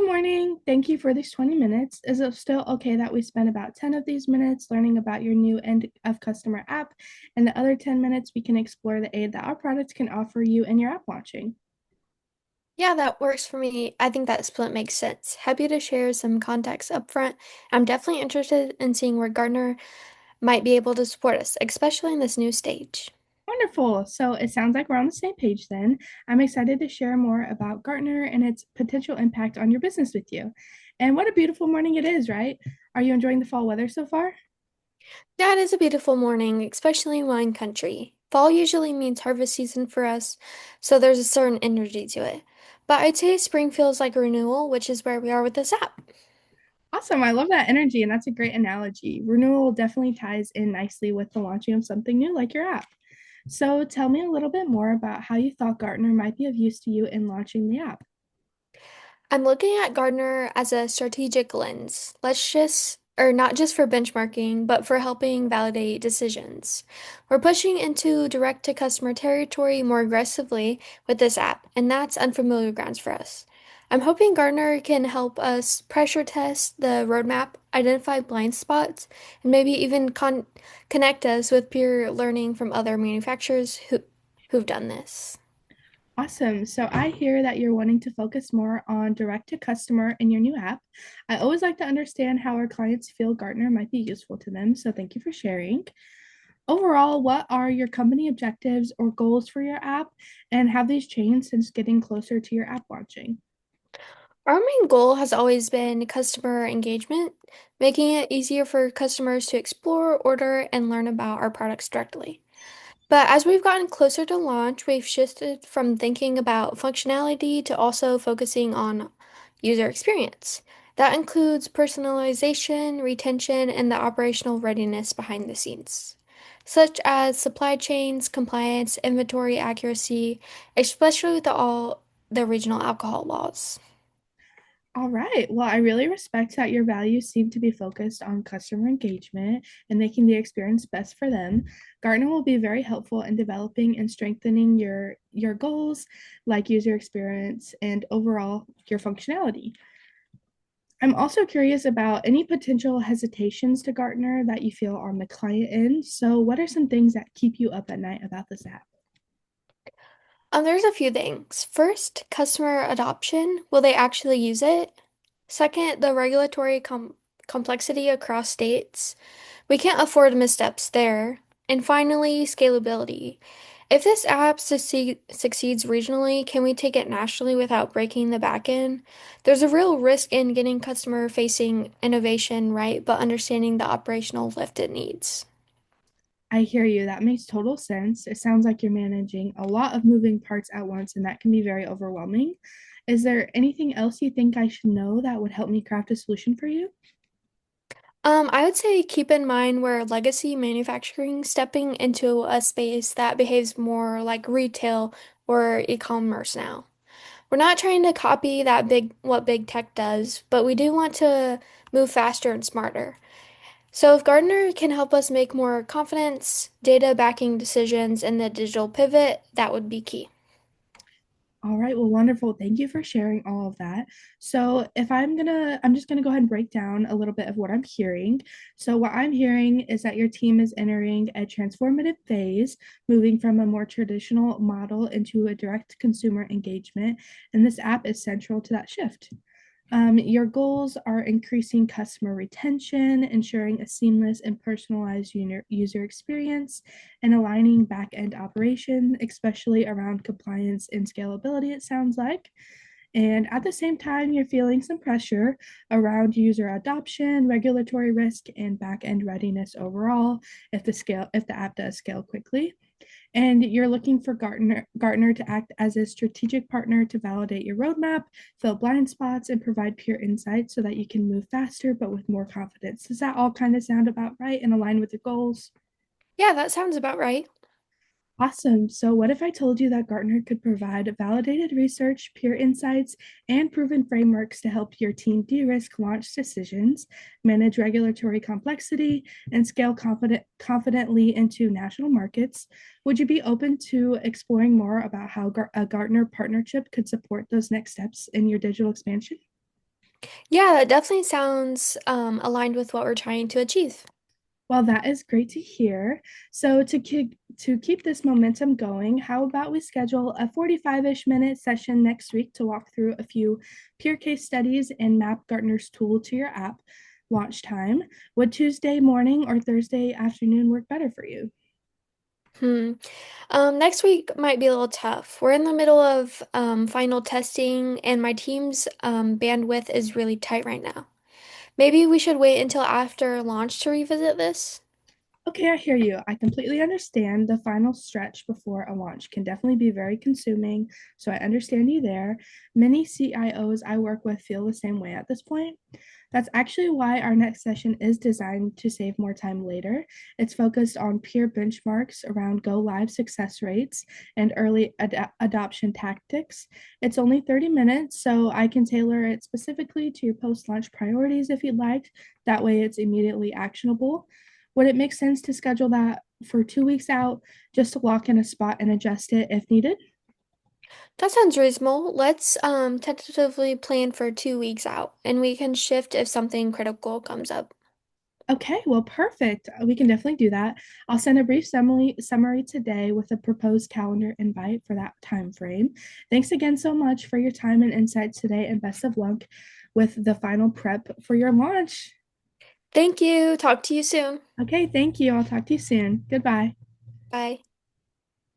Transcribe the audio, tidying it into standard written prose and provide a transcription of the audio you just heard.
morning. Thank you for these 20 minutes. Is it still okay that we spend about 10 of these minutes learning about your new end of customer app, and the other 10 minutes we can explore the aid that our products can offer you in your app launching? Yeah, that works for me. I think that split makes sense. Happy to share some context up front. I'm definitely interested in seeing where Gartner might be able to support us, especially in this new stage. Wonderful. So it sounds like we're on the same page then. I'm excited to share more about Gartner and its potential impact on your business with you. And what a beautiful morning it is, right? Are you enjoying the fall weather so far? Yeah, it is a beautiful morning, especially in wine country. Fall usually means harvest season for us, so there's a certain energy to it. But I'd say spring feels like a renewal, which is where we are with this app. Awesome. I love that energy, and that's a great analogy. Renewal definitely ties in nicely with the launching of something new like your app. So tell me a little bit more about how you thought Gartner might be of use to you in launching the app. I'm looking at Gartner as a strategic lens. Or not just for benchmarking, but for helping validate decisions. We're pushing into direct to customer territory more aggressively with this app, and that's unfamiliar grounds for us. I'm hoping Gartner can help us pressure test the roadmap, identify blind spots, and maybe even connect us with peer learning from other manufacturers who've done this. Awesome. So I hear that you're wanting to focus more on direct to customer in your new app. I always like to understand how our clients feel Gartner might be useful to them. So thank you for sharing. Overall, what are your company objectives or goals for your app, and have these changed since getting closer to your app launching? Our main goal has always been customer engagement, making it easier for customers to explore, order, and learn about our products directly. But as we've gotten closer to launch, we've shifted from thinking about functionality to also focusing on user experience. That includes personalization, retention, and the operational readiness behind the scenes, such as supply chains, compliance, inventory accuracy, especially with all the regional alcohol laws. All right. Well, I really respect that your values seem to be focused on customer engagement and making the experience best for them. Gartner will be very helpful in developing and strengthening your goals, like user experience and overall your functionality. I'm also curious about any potential hesitations to Gartner that you feel on the client end. So, what are some things that keep you up at night about this app? There's a few things. First, customer adoption. Will they actually use it? Second, the regulatory complexity across states. We can't afford missteps there. And finally, scalability. If this app succeeds regionally, can we take it nationally without breaking the backend? There's a real risk in getting customer facing innovation right, but understanding the operational lift it needs. I hear you. That makes total sense. It sounds like you're managing a lot of moving parts at once, and that can be very overwhelming. Is there anything else you think I should know that would help me craft a solution for you? I would say keep in mind where legacy manufacturing stepping into a space that behaves more like retail or e-commerce now. We're not trying to copy what big tech does, but we do want to move faster and smarter. So if Gartner can help us make more confidence, data backing decisions in the digital pivot, that would be key. All right, well, wonderful. Thank you for sharing all of that. So, if I'm just gonna go ahead and break down a little bit of what I'm hearing. So, what I'm hearing is that your team is entering a transformative phase, moving from a more traditional model into a direct consumer engagement, and this app is central to that shift. Your goals are increasing customer retention, ensuring a seamless and personalized user experience, and aligning back end operation, especially around compliance and scalability, it sounds like. And at the same time, you're feeling some pressure around user adoption, regulatory risk, and back end readiness overall if the app does scale quickly. And you're looking for Gartner to act as a strategic partner to validate your roadmap, fill blind spots, and provide peer insights so that you can move faster but with more confidence. Does that all kind of sound about right and align with your goals? Yeah, that sounds about right. Awesome. So, what if I told you that Gartner could provide validated research, peer insights, and proven frameworks to help your team de risk launch decisions, manage regulatory complexity, and scale confidently into national markets? Would you be open to exploring more about how a Gartner partnership could support those next steps in your digital expansion? Yeah, that definitely sounds aligned with what we're trying to achieve. Well, that is great to hear. So to keep this momentum going, how about we schedule a 45-ish minute session next week to walk through a few peer case studies and map Gartner's tool to your app launch time? Would Tuesday morning or Thursday afternoon work better for you? Hmm. Next week might be a little tough. We're in the middle of final testing, and my team's bandwidth is really tight right now. Maybe we should wait until after launch to revisit this. Okay, I hear you. I completely understand the final stretch before a launch can definitely be very consuming. So I understand you there. Many CIOs I work with feel the same way at this point. That's actually why our next session is designed to save more time later. It's focused on peer benchmarks around go live success rates and early adoption tactics. It's only 30 minutes, so I can tailor it specifically to your post launch priorities if you'd like. That way, it's immediately actionable. Would it make sense to schedule that for 2 weeks out just to lock in a spot and adjust it if needed? That sounds reasonable. Let's tentatively plan for 2 weeks out, and we can shift if something critical comes up. Okay, well, perfect. We can definitely do that. I'll send a brief summary today with a proposed calendar invite for that time frame. Thanks again so much for your time and insights today, and best of luck with the final prep for your launch. Thank you. Talk to you soon. Okay, thank you. I'll talk to you soon. Goodbye. Bye.